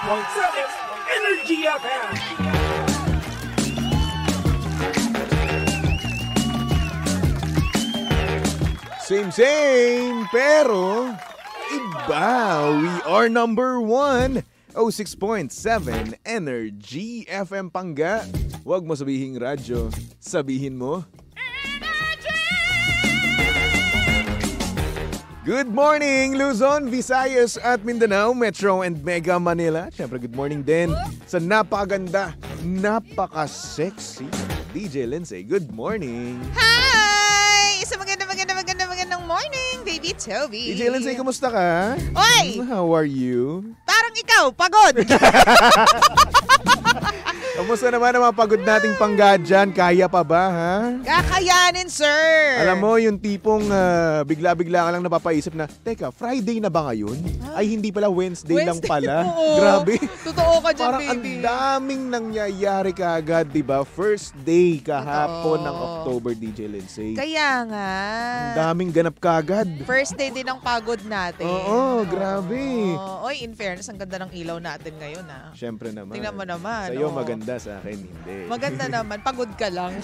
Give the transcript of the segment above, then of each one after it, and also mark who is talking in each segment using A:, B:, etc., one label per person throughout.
A: Energy FM.
B: Same, pero iba. We are number 1. 06.7 Energy FM Pangga. Huwag mo sabihin radyo. Sabihin mo good morning, Luzon, Visayas at Mindanao, Metro and Mega Manila. Siyempre, good morning din sa napakaganda, napaka-sexy DJ Lindsay. Good morning.
C: Hi! Isa magandang morning, baby Toby.
B: DJ Lindsay, kumusta ka?
C: Oy!
B: How are you?
C: Parang ikaw, pagod.
B: Kamusta naman ang mga pagod nating pangga dyan? Kaya pa ba, ha?
C: Kakayanin, sir.
B: Alam mo, yung tipong bigla-bigla ka lang napapaisip na, teka, Friday na ba ngayon? Ay, hindi pala, Wednesday lang pala.
C: Oo.
B: Grabe.
C: Totoo ka dyan,
B: Parang
C: baby.
B: ang daming nangyayari kaagad, di ba? First day kahapon ng October, DJ Lindsay.
C: Kaya nga.
B: Ang daming ganap kaagad.
C: First day din ng pagod natin.
B: Oo, grabe.
C: Oy, in fairness, ang ganda ng ilaw natin ngayon, ha?
B: Siyempre naman.
C: Tingnan mo naman.
B: Sa'yo
C: oo.
B: maganda, sa akin hindi.
C: Maganda naman. Pagod ka lang.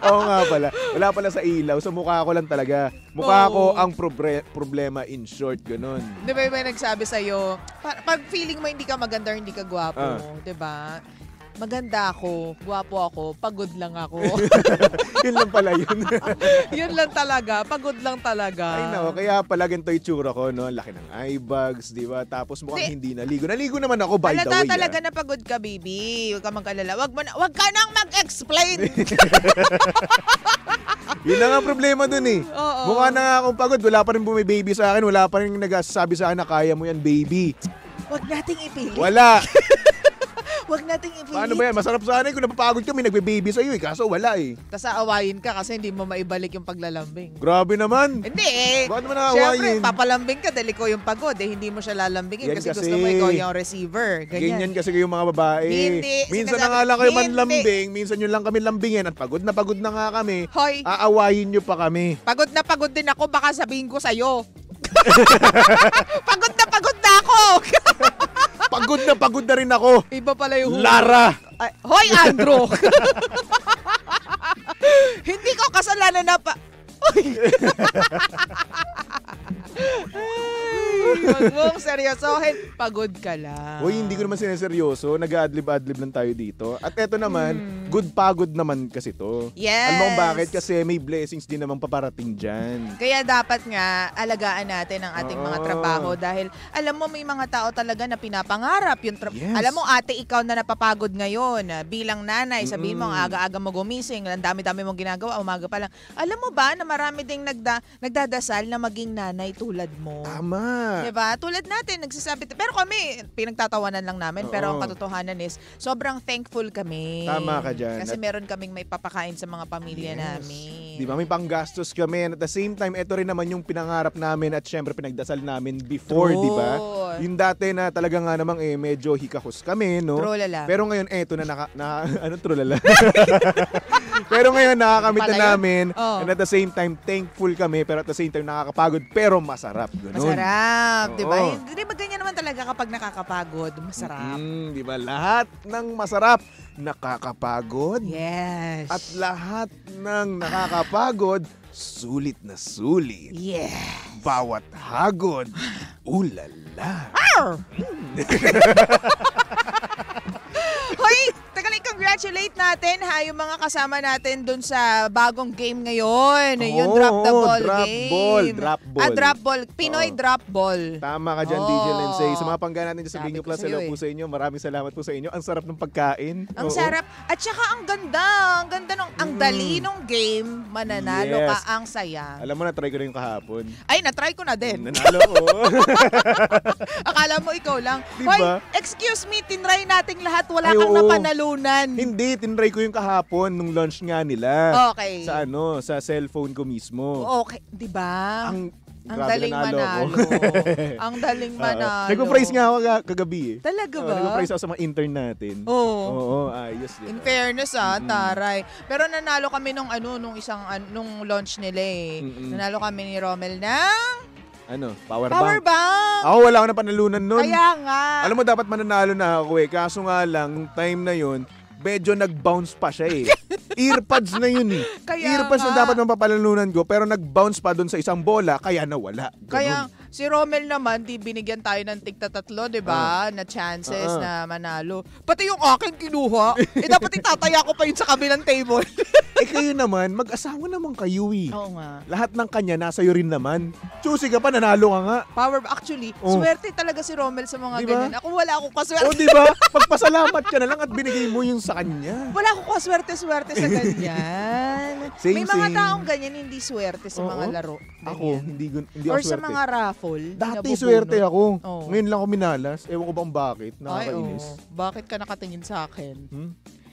B: Oo nga pala. Wala pala sa ilaw. Sa mukha ko lang talaga. Mukha ko
C: Oo.
B: ang problema in short. Ganun.
C: Di ba may nagsabi sa'yo, pag feeling mo hindi ka maganda, hindi ka gwapo. Di ba? Maganda ako, gwapo ako, pagod lang ako.
B: Yun lang pala yun.
C: Yun lang talaga, pagod lang talaga.
B: Ay nako, kaya pala ganito yung tsura ko, no? Laki ng eye bags, di ba? Tapos mukhang hindi naligo. Naligo naman ako, by the way.
C: Halata talaga na pagod ka, baby. Huwag ka mag-alala. Wag ka nang mag-explain.
B: Yun na nga problema dun eh.
C: Oo.
B: Mukha na nga akong pagod. Wala pa rin bumibaby sa akin. Wala pa rin nagsasabi sa akin na kaya mo yan, baby.
C: Wag nating ipilit.
B: Wala.
C: Wag nating ipilit.
B: Paano ba yan? Masarap sana eh kung napapagod ka, may nagbe-baby sa'yo eh. Kaso wala eh.
C: Tapos aawayin ka kasi hindi mo maibalik yung paglalambing.
B: Grabe naman.
C: Hindi eh.
B: Bakit mo naawayin?
C: Siyempre, papalambing ka dahil ikaw yung pagod. Hindi mo siya lalambingin
B: Yan
C: kasi
B: kasi.
C: gusto mo ikaw yung receiver.
B: Ganyan kasi yung mga babae.
C: Hindi.
B: Minsan na
C: Sinasabi-
B: nga lang kayo
C: Hindi.
B: manlambing, minsan nyo lang kami lambingin at pagod na nga kami.
C: Hoy,
B: Aawayin nyo pa kami.
C: pagod din ako. Baka sabihin ko sa'yo. Pagod na ako.
B: Pagod na rin ako.
C: Iba pala yung...
B: Lara!
C: Ay, hoy, Andrew! Hindi ko kasalanan na pa... Uy! Huwag mong seryosohin. Pagod ka lang.
B: Uy, hindi ko naman sineseryoso. Nag-adlib-adlib lang tayo dito. At eto naman, good pagod naman kasi to.
C: Yes.
B: Alam mo kung bakit? Kasi may blessings din namang paparating dyan.
C: Kaya dapat nga alagaan natin ang ating mga
B: Oo.
C: trabaho dahil alam mo may mga tao talaga na pinapangarap yung
B: Yes.
C: Alam mo ate, ikaw na napapagod ngayon bilang nanay, sabihin mo ang aga-aga mo gumising, ang dami-dami mong ginagawa, umaga pa lang. Alam mo ba na marami ding nagdadasal na maging nanay tulad mo?
B: Tama.
C: Diba? Tulad natin, nagsasabi. Pero kami, pinagtatawanan lang namin. Pero ang
B: Oo.
C: katotohanan is, sobrang thankful kami.
B: Tama ka dyan.
C: Kasi meron kaming may papakain sa mga pamilya
B: Yes.
C: namin.
B: Di ba? May panggastos kami. And at the same time, ito rin naman yung pinangarap namin at syempre pinagdasal namin before,
C: True.
B: di ba? Yung dati na talaga nga namang medyo hikahos kami, no?
C: Trolala.
B: Pero ngayon, eto na ano trolala? Pero ngayon, nakakamit na
C: Pala yun.
B: namin.
C: Oh.
B: And at the same time, thankful kami. Pero at the same time, nakakapagod. Pero masarap. Ganun.
C: Masarap, di ba?
B: Oo.
C: Di ba ganyan naman talaga kapag nakakapagod? Masarap.
B: Di ba? Lahat ng masarap, nakakapagod.
C: Yes.
B: At lahat ng nakakapagod, sulit na sulit.
C: yes.
B: Bawat hagod, ulala.
C: Hoy, tagal i-congratulate natin ha, yung mga kasama natin dun sa bagong game ngayon. Yung Drop the Ball game.
B: Drop ball.
C: Drop ball. Pinoy
B: Oo.
C: drop ball.
B: Tama ka dyan,
C: Oh.
B: DJ Lindsay. Sa mga pangga natin dyan sa
C: Sabi
B: Bingo
C: ko
B: Plus,
C: sa'yo
B: hello po sa inyo. Maraming salamat po sa inyo. Ang sarap ng pagkain.
C: Ang
B: Oo.
C: sarap. At saka ang ganda. Ang ganda nung, ang dali nung game. Mananalo
B: Yes.
C: ka, ang saya.
B: Alam mo, na-try ko na yung kahapon.
C: Ay, na-try ko na din.
B: Nanalo ko.
C: Akala mo ikaw lang.
B: Diba?
C: Hoy, excuse me, tinry nating lahat. Wala
B: Ay,
C: kang
B: oo.
C: napanalunan.
B: Hindi, tinry ko yung kahapon nung launch nga nila.
C: Okay.
B: Sa cellphone ko mismo.
C: Okay, di ba? Ang
B: Grabe,
C: daling
B: nanalo
C: manalo.
B: ako.
C: Ang daling
B: Oo.
C: manalo.
B: Nagpa-price nga ako kagabi eh.
C: Talaga
B: Oo,
C: ba?
B: nagpa-price ako sa mga intern natin.
C: Oo.
B: Oo, ayos din.
C: In fairness taray. Pero nanalo kami nung nung launch nila eh.
B: Mm-mm.
C: Nanalo kami ni Rommel ng
B: Ano? Power
C: Power
B: bank.
C: bank!
B: Ako wala ako na panalunan nun.
C: Kaya nga.
B: Alam mo, dapat mananalo na ako eh. Kaso nga lang, nung time na yun, medyo nag-bounce pa siya eh. Earpods na yun eh.
C: Kaya
B: Earpods
C: nga.
B: na dapat mapapalalunan ko, pero nag-bounce pa doon sa isang bola, kaya nawala. Ganun.
C: Kaya si Romel naman, di binigyan tayo ng tigta-tatlo, di ba? Na chances na manalo. Pati yung akin kinuha. Dapat itataya ko pa yun sa kabilang table.
B: Kayo naman, mag-asawa naman kayo eh.
C: Oo nga.
B: Lahat ng kanya, nasa iyo rin naman. Choosy ka pa, nanalo ka nga.
C: Actually, swerte talaga si Romel sa mga
B: Diba?
C: ganyan. Ako wala akong kaswerte.
B: O diba? Pagpasalamat ka na lang at binigay mo yung sa kanya.
C: Wala akong kaswerte-swerte sa ganyan.
B: Same,
C: May mga
B: same.
C: taong ganyan hindi swerte sa mga
B: Oo.
C: laro.
B: Ako, hindi ako
C: Or
B: swerte.
C: sa mga raffle.
B: Dati
C: nabubunot.
B: swerte ako.
C: Oo.
B: Ngayon lang ako minalas. Ewan ko bang bakit.
C: Ay,
B: Nakakainis.
C: bakit ka nakatingin sa akin?
B: Hmm?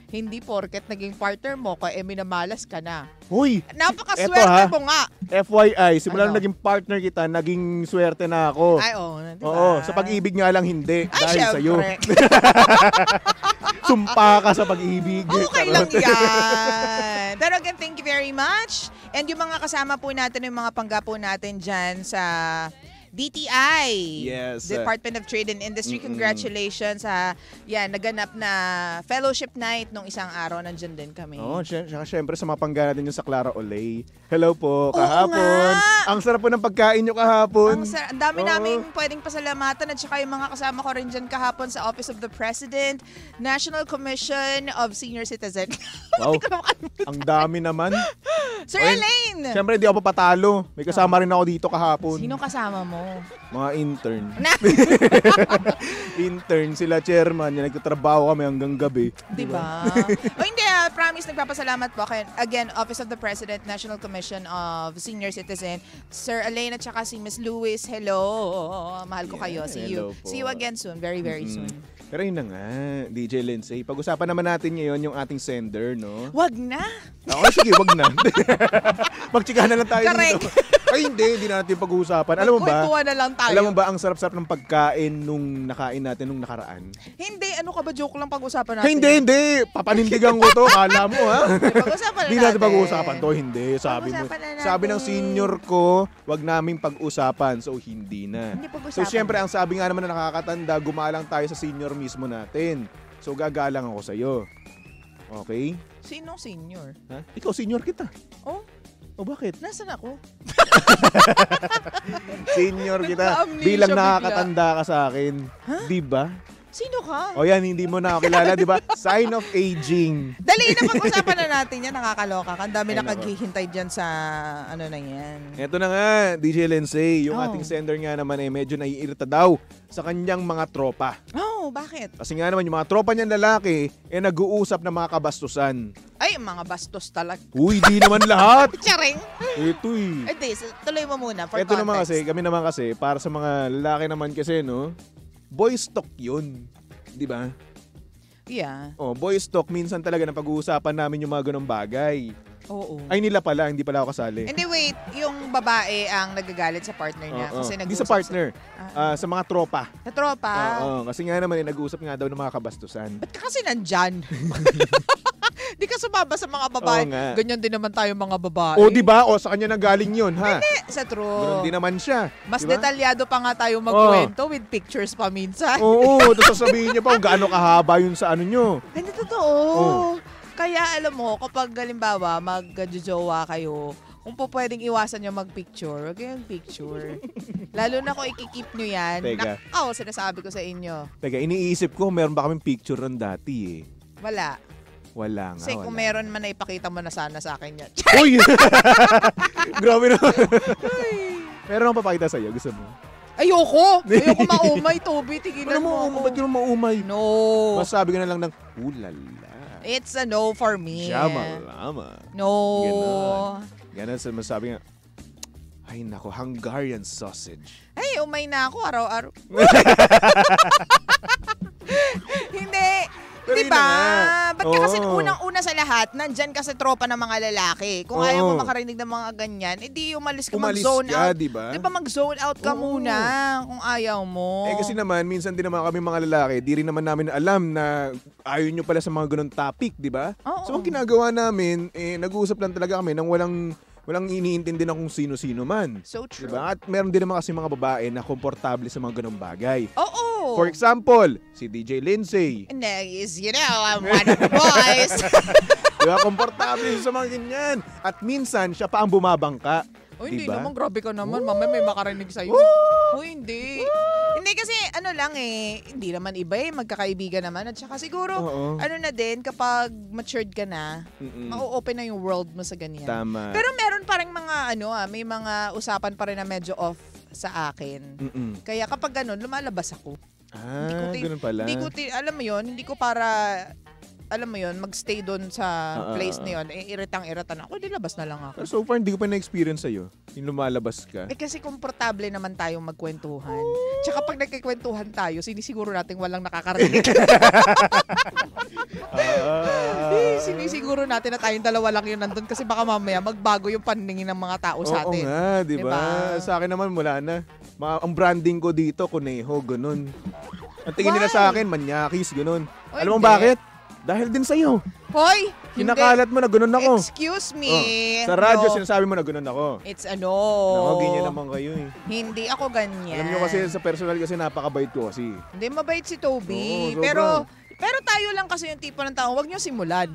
C: Hindi porket naging partner mo ka, minamalas ka na.
B: Hoy!
C: Napakaswerte
B: Eto, ha?
C: mo nga.
B: FYI, simula
C: Ano?
B: nung naging partner kita, naging swerte na ako.
C: Ay, diba?
B: Oo, sa pag-ibig nga lang hindi.
C: Ay,
B: dahil sa'yo.
C: syempre.
B: Sumpa ka sa pag-ibig.
C: Okay lang
B: Charot.
C: yan. Pero again, thank you very much. And yung mga kasama po natin, yung mga pangga po natin dyan sa DTI.
B: Yes.
C: Department of Trade and Industry. Congratulations sa naganap na fellowship night nung isang araw. Nandyan din kami.
B: Oo, syempre sa mga pangga natin yung sa Clara Olay. Hello po,
C: Oo
B: kahapon.
C: nga.
B: Ang sarap po ng pagkain nyo kahapon.
C: Ang dami
B: Oo.
C: namin pwedeng pasalamatan at saka yung mga kasama ko rin dyan kahapon sa Office of the President, National Commission of Senior Citizen.
B: Wow, ang dami naman.
C: Sir
B: Ay,
C: Elaine!
B: Siyempre, di ako papatalo. May kasama rin ako dito kahapon.
C: Sino kasama mo?
B: Mga intern. Intern, sila chairman. Yan, nagtatrabaho kami hanggang gabi.
C: Diba? Hindi, promise, nagpapasalamat po. Again, Office of the President, National Commission of Senior Citizen, Sir Elaine at saka si Miss Lewis. Hello. Mahal ko kayo. See you.
B: hello po.
C: See you again soon. Very, very soon.
B: Pero yun na nga, DJ Lindsay. Pag-usapan naman natin ngayon yung ating sender, no?
C: Wag na.
B: Oo, sige, wag na. Magtsikahan na lang tayo
C: Correct.
B: dito. Ay, hindi natin pag-uusapan. Alam mo ba?
C: Kwentuhan na lang tayo.
B: Alam mo ba ang sarap-sarap ng pagkain nung nakain natin nung nakaraan?
C: Hindi, ano ka ba? Joke lang pag-usapan natin.
B: Hindi. Papanindigan ko to. Kala mo, ha?
C: Pag-usapan na
B: Hindi natin pag-uusapan to. Hindi. Sabi mo.
C: Pag-usapan na natin.
B: Sabi ng senior ko, wag naming pag-usapan. So, hindi na.
C: Hindi pag-usapan.
B: So, syempre, ang sabi nga naman na nakakatanda, gumalang tayo sa senior mismo natin. So, gagalang ako sa'yo. Okay?
C: Sinong senior?
B: Ha? Ikaw, senior kita.
C: Oh,
B: O bakit?
C: nasan ako?
B: Senior kita.
C: Nagka-amnesia
B: Bilang
C: bigla.
B: nakakatanda ka sa akin. Di ba?
C: Sino ka?
B: O yan, hindi mo na ako kilala, di ba? Sign of aging.
C: Dali na pag-usapan na natin yan. Nakakaloka ka. Ang dami
B: Ay, nako.
C: nakaghihintay dyan sa ano na yan.
B: Eto na nga, DJ Lindsay. Yung
C: Oh.
B: ating sender nga naman medyo naiirita daw sa kanyang mga tropa.
C: Oh, bakit?
B: Kasi nga naman, yung mga tropa niyang lalaki, nag-uusap ng mga kabastusan.
C: Ay, mga bastos talaga.
B: Uy, di naman lahat.
C: Charing!
B: Ito
C: Eh, di, tuloy mo muna for
B: Ito
C: context.
B: naman kasi, kami naman kasi, para sa mga lalaki naman kasi, no? Boys talk yun. Di ba?
C: Yeah.
B: Oh, boys talk, minsan talaga na pag-uusapan namin yung mga ganong bagay.
C: Oo.
B: Ay, nila pala, hindi pala ako kasali.
C: Hindi, wait. Yung babae ang nagagalit sa partner niya.
B: Oo.
C: Kasi
B: Hindi sa
C: nag-uusap
B: partner, sa mga tropa.
C: Sa tropa.
B: Oo, kasi nga naman, nag-uusap nga daw ng mga kabastusan.
C: Ba't ka kasi nandyan? Di ka sumaba sa mga babae.
B: Oo nga.
C: Ganyan din naman tayo mga babae.
B: O, di ba? O, sa kanya nanggaling yun, ha?
C: Sa
B: Ganun
C: true.
B: din naman siya.
C: Mas
B: Di ba?
C: detalyado pa nga tayo magkwento with pictures pa minsan.
B: Oo, tapos sasabihin niyo pa kung gaano kahaba yun sa ano nyo.
C: Hindi totoo.
B: Oo.
C: Kaya alam mo, kapag halimbawa mag-jowa kayo, kung po pwedeng iwasan nyo mag-picture, huwag kayong picture. Lalo na kung ikikip nyo yan.
B: Teka.
C: Sinasabi ko sa inyo.
B: Teka, iniisip ko, meron ba kaming picture ron dati eh?
C: Wala.
B: Wala nga,
C: Kasi
B: wala.
C: kung meron man na ipakita mo na sana sa akin yan.
B: Uy! Grabe naman. Meron akong papakita sa'yo, gusto mo?
C: Ayoko! Ayoko maumay, Toby. Tigilan
B: Ano mo,
C: mo
B: ba't
C: ako.
B: yun maumay?
C: No.
B: Masabi ka na lang ng, ulala.
C: It's a no for me.
B: Shamalama.
C: No.
B: Ganon sa masabi nga, ay nako, Hungarian sausage.
C: Ay, umay na ako araw-araw. Hindi.
B: Pero
C: Diba?
B: yun na nga.
C: Ba't ka kasi
B: Oo.
C: unang-una sa lahat, nandyan ka sa tropa ng mga lalaki. Kung
B: Oo.
C: ayaw mo makarinig ng mga ganyan, edi umalis ka,
B: Umalis
C: mag-zone
B: ka,
C: out.
B: diba?
C: Diba mag-zone out ka
B: Oo.
C: muna kung ayaw mo.
B: Eh kasi naman, minsan din naman kami mga lalaki, di rin naman namin alam na ayaw nyo pala sa mga ganun topic, di ba?
C: Oo.
B: So ang ginagawa namin, nag-uusap lang talaga kami nang walang walang iniintindi na kung sino-sino man.
C: So true.
B: Diba? At meron din naman kasi mga babae na komportable sa mga ganung bagay.
C: Oo.
B: For example, si DJ Lindsay.
C: Nice, I'm one of the boys.
B: Diba? Komportable sa mga ganyan. At minsan, siya pa ang bumabangka.
C: Oh, hindi
B: diba?
C: naman, grabe ka naman. Mamaya may makarinig sa'yo. Oh, hindi. Hindi kasi hindi naman iba magkakaibigan naman. At saka siguro, na din, kapag matured ka na, mau-open na yung world mo sa ganyan.
B: Tama.
C: Pero meron pa rin mga, may mga usapan pa rin na medyo off sa akin. Kaya kapag lumalabas ako.
B: Ganun pala.
C: Alam mo yun, hindi ko para... alam mo yun, magstay doon sa place na yun, iritang-iratan ako, dilabas na lang ako.
B: So far, hindi ko pa na-experience sa'yo. Yung lumalabas ka.
C: Kasi komportable naman tayong magkwentuhan. Tsaka pag nagkikwentuhan tayo, sinisiguro natin walang nakakarinig. Sinisiguro natin na tayong dalawa lang yun nandun kasi baka mamaya magbago yung paningin ng mga tao sa atin.
B: Oo nga, diba? Sa akin naman, wala na. Ang branding ko dito, Kuneho, ganun. Ang tingin nila sa akin, manyakis, ganun. Alam mo bakit? Dahil din sa'yo.
C: Hoy!
B: Kinakalat mo na ganun ako.
C: Excuse me.
B: Sa radyo, sinasabi mo na ganun ako.
C: It's
B: ganyan naman kayo eh.
C: Hindi ako ganyan.
B: Alam nyo kasi sa personal kasi napakabait ko kasi.
C: Hindi, mabait si Toby.
B: Oo,
C: pero tayo lang kasi yung tipo ng tao, huwag nyo simulan.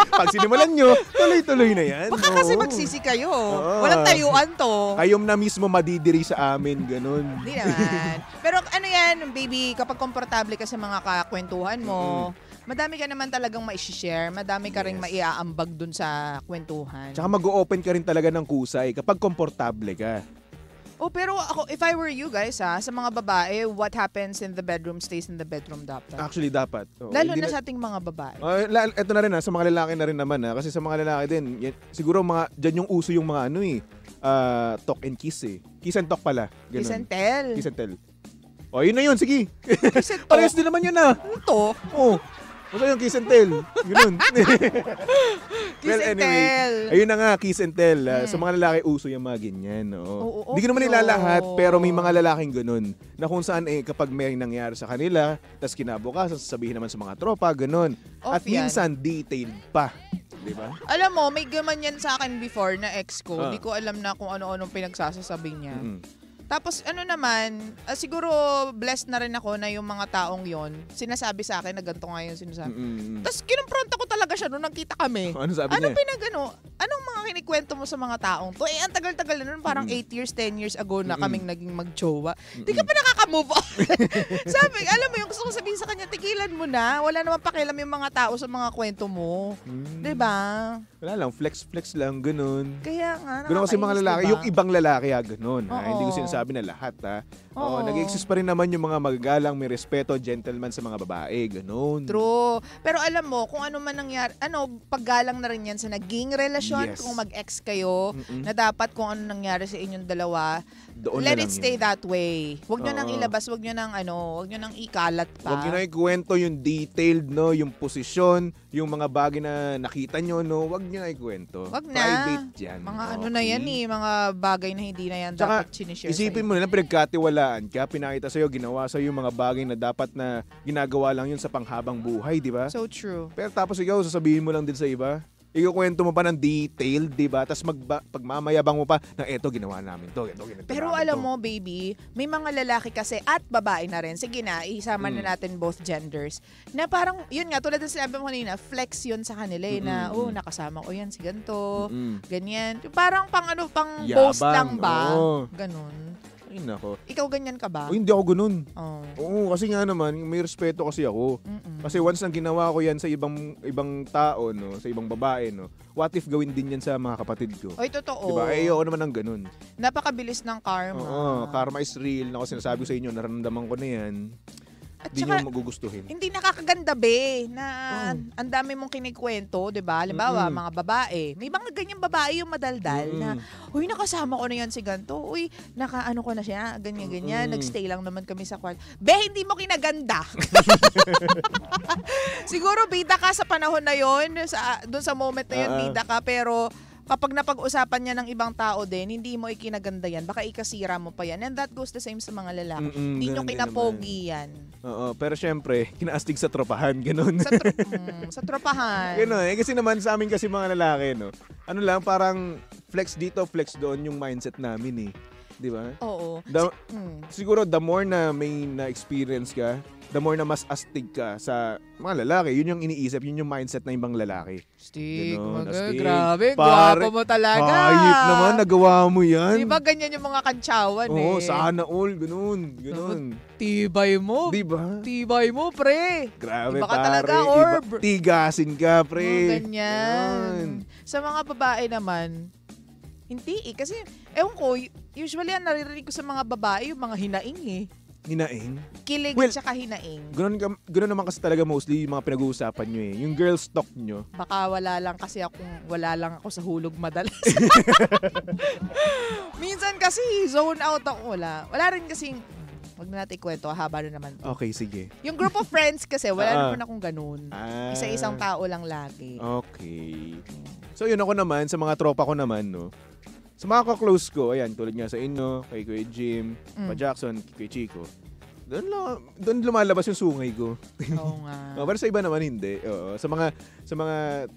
B: Pag sinimulan nyo, tuloy-tuloy na yan.
C: Baka kasi magsisi kayo. Walang tayuan to.
B: Kayong na mismo madidiri sa amin, ganun.
C: Hindi naman. Pero baby, kapag komportable ka sa mga kakwentuhan mo, madami ka naman talagang ma-share, madami ka ring maiaambag dun sa kwentuhan.
B: Tsaka mag-o-open ka rin talaga ng kusay kapag komportable ka.
C: Pero ako, if I were you guys, sa mga babae, what happens in the bedroom stays in the bedroom dapat.
B: Actually, dapat.
C: Lalo na sa ating mga babae.
B: Ito na rin sa mga lalaki na rin naman kasi sa mga lalaki din, siguro dyan yung uso yung mga talk and kiss eh. Kiss and talk pala. Ganun.
C: Kiss and tell.
B: Kiss and tell. Yun na yun, sige.
C: Kiss and talk.
B: Parehas din naman yun
C: Ito?
B: Oo. Basta yung kiss and tell. Ganun.
C: Kiss and tell.
B: Ayun na nga, kiss and tell. Sa mga lalaki, uso yung mga ganyan. Hindi ko naman nilalahat, pero may mga lalaking ganun. Na kung saan kapag may nangyari sa kanila, tas kinabukasan, sasabihin naman sa mga tropa, ganun. At minsan, detailed pa. Diba?
C: Alam mo, may gaman yan sa akin before na ex ko. Hindi ko alam na kung ano-anong pinagsasasabi niya. Tapos siguro blessed na rin ako na yung mga taong yon sinasabi sa akin na ganito nga yung sinasabi. Tapos kinumpronta ko talaga siya nung nagkita kami.
B: Ano sabi niya?
C: Anong mga kinikwento mo sa mga taong to? Ang tagal-tagal na nun, parang 8 years, 10 years ago na kaming naging mag-jowa. Di ka pa nakaka-move on. Sabi, alam mo yung gusto ko sabihin sa kanya, tigilan mo na. Wala naman pakialam yung mga tao sa mga kwento mo. Diba?
B: Wala lang, flex lang, ganun.
C: Kaya nga,
B: ganun kasi mga lalaki, yung ibang lalaki ganun. Hindi ko sinasabi na lahat nag-exist pa rin naman yung mga magagalang, may respeto, gentleman sa mga babae, ganun.
C: True. Pero alam mo, kung ano man nangyari, paggalang na rin yan sa naging relasyon, kung mag-ex kayo, na dapat kung ano nangyari sa inyong dalawa, let it stay that way. Huwag nyo nang ilabas, huwag nyo nang ikalat pa.
B: Huwag nyo nang ikwento yung detailed, yung posisyon, yung mga bagay na nakita nyo, huwag nyo nang ikwento.
C: Huwag na.
B: Private yan.
C: Mga na yan mga bagay na hindi na yan dapat sinishare sa'yo.
B: Isipin mo na pinagkatiwalaan ka, pinakita sa'yo, ginawa sa'yo yung mga bagay na dapat na ginagawa lang yun sa panghabang buhay, di ba?
C: So true.
B: Pero tapos ikaw, sasabihin mo lang din sa iba. Ikukwento mo pa ng detailed, di ba? Tapos pagmamayabang mo pa na eto, ginawa namin to,
C: Pero alam mo, baby, may mga lalaki kasi at babae na rin. Sige na, isama na natin both genders. Na parang, yun nga, tulad ng sinabi mo kanina, flex yun sa kanila na, nakasama ko yan, si ganito, ganyan. Parang pang boast lang ba? Ganun.
B: Ay, nako.
C: Ikaw ganyan ka ba?
B: Hindi ako ganun. Oo, kasi nga naman, may respeto kasi ako. Kasi once nang ginawa ko yan sa ibang tao, sa ibang babae, what if gawin din yan sa mga kapatid ko?
C: Oy, totoo.
B: Diba? Ayoko naman ng ganun.
C: Napakabilis ng karma.
B: Oo, karma is real. Ako sinasabi ko sa inyo, nararamdaman ko na yan.
C: At
B: hindi nyo magugustuhin.
C: Hindi nakakaganda, be, na ang dami mong kinikwento, di ba? Halimbawa, mga babae. May mga ganyang babae yung madaldal na, uy, nakasama ko na yan si ganito. Uy, nakaano ko na siya, ganyan-ganyan. Nagstay lang naman kami sa kwarto. Be, hindi mo kinaganda. Siguro, bida ka sa panahon na yon, doon sa moment na yon, bida ka, pero kapag napag-usapan niya ng ibang tao din, hindi mo ikinaganda yan. Baka ikasira mo pa yan. And that goes the same sa mga lalaki. Hindi nyo kinapogi yan.
B: Oo, pero syempre, kinaastig sa tropahan, ganun.
C: Sa tropahan.
B: Ganun eh. Kasi naman sa amin kasi mga lalaki, no? Ano lang, parang flex dito, flex doon yung mindset namin eh. Di ba?
C: Oo.
B: Siguro, the more na may na-experience ka, the more na mas astig ka sa mga lalaki, yun yung iniisip, yun yung mindset ng ibang lalaki.
C: Astig,
B: astig.
C: grabe,
B: Pare,
C: gwapo mo talaga.
B: Hayip naman, nagawa mo yan.
C: Di ba ganyan yung mga kantsawan
B: Oo, sana all, ganun.
C: Tibay mo.
B: Di ba?
C: Tibay mo, pre.
B: Grabe,
C: iba ka
B: pare.
C: talaga, orb.
B: Tigasin ka, pre.
C: Ganyan. Sa mga babae naman, hindi eh. Kasi, ewan ko, usually ang naririnig ko sa mga babae, yung mga hinaing eh.
B: Hinaing?
C: Kilig at saka hinaing.
B: Ganun naman kasi talaga mostly yung mga pinag-uusapan nyo eh. Yung girl talk nyo.
C: Baka wala lang ako sa hulog madalas. Minsan kasi zone out ako. Wala rin kasing, wag na natin ikwento, haba na naman.
B: Okay, sige.
C: Yung group of friends kasi, wala naman akong ganun. Isa-isang tao lang lagi.
B: Okay. So yun ako naman, sa mga tropa ko naman, no. Sa mga ka-close ko, ayan, tulad nga sa inyo, kay Kuya Jim, pa Jackson, kay Chico, doon lumalabas yung sungay ko.
C: Oo nga.
B: Pero sa iba naman hindi. Oo. Sa mga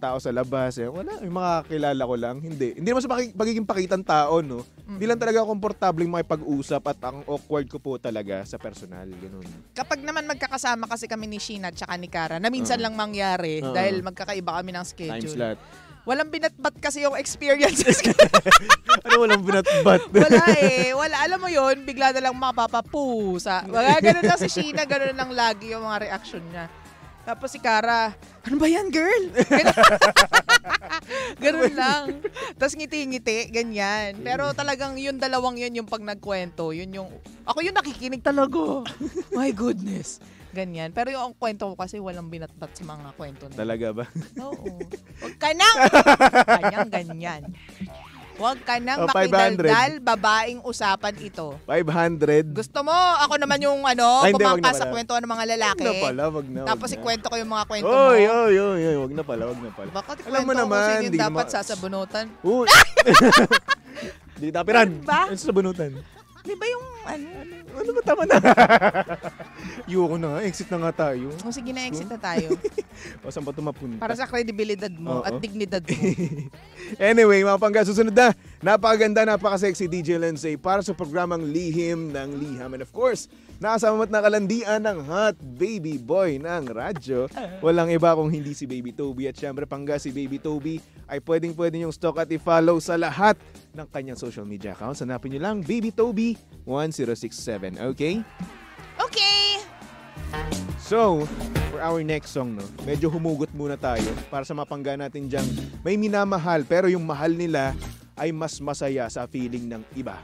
B: tao sa labas, wala, yung mga kilala ko lang, hindi. Hindi naman sa pagiging pakitang tao, no. Hindi lang talaga komportableng makipag-usap at ang awkward ko po talaga sa personal, ganun.
C: Kapag naman magkakasama kasi kami ni Sheena at saka ni Cara, na minsan lang mangyari dahil magkakaiba kami ng schedule.
B: Time slot.
C: Walang binatbat kasi yung experiences.
B: Ano walang binatbat?
C: Wala eh. Wala. Alam mo yun, bigla na lang mapapapusa. Ganun lang si Sheena, ganun lang lagi yung mga reaction niya. Tapos si Cara, ano ba yan, girl? Ganun lang. Tapos ngiti-ngiti, ganyan. Pero talagang yung dalawang yun yung pag nagkwento, ako yung nakikinig talaga. My goodness. Ganyan. Pero yung kwento ko kasi walang binatbat sa mga kwento na yun.
B: Talaga ba?
C: Oo. Huwag ka nang ganyan. Huwag ka nang
B: 500.
C: makidaldal, babaeng usapan ito.
B: 500.
C: Gusto mo, ako naman yung pumangka sa kwento ng mga lalaki.
B: Wag na.
C: Tapos ikwento ko yung mga kwento mo.
B: Oy, wag na pala.
C: Bakit
B: Alam mo
C: ikwento ko
B: naman,
C: sino yung dapat sasabunutan?
B: Uy. Di tapiran.
C: Ba?
B: Ano sa bunutan?
C: Di ba yung
B: Ano ba tama na? Yuko na nga, exit na nga tayo.
C: O sige na, exit na tayo.
B: O saan pa ito mapunta?
C: Para sa kredibilidad mo at dignidad mo.
B: Anyway, mga pangga, susunod na. Napakaganda, napaka-sexy DJ Lindsay para sa programang Lihim ng Liham. And of course, nakasama at nakalandian ng hot baby boy ng radyo. Walang iba kung hindi si Baby Toby. At syempre, pangga, si Baby Toby ay pwede yung stalk at i-follow sa lahat ng kanyang social media accounts. Hanapin nyo lang, Baby Toby 1067. Okay?
C: Okay!
B: So, for our next song, no, medyo humugot muna tayo para sa mapangga natin dyang may minamahal pero yung mahal nila ay mas masaya sa feeling ng iba.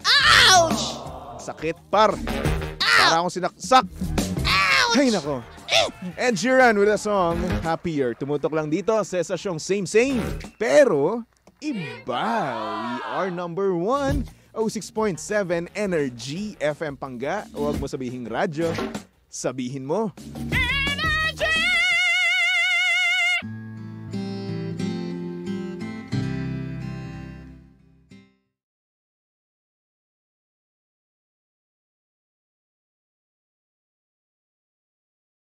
C: Ouch!
B: Sakit par! Para akong sinaksak! Ouch! Ay nako! Ed Sheeran with a song, Happier. Tumutok lang dito sa estasyong Same. Pero, iba. We are number 1, 06.7 Energy FM Pangga. Huwag mo sabihing radyo. Sabihin mo.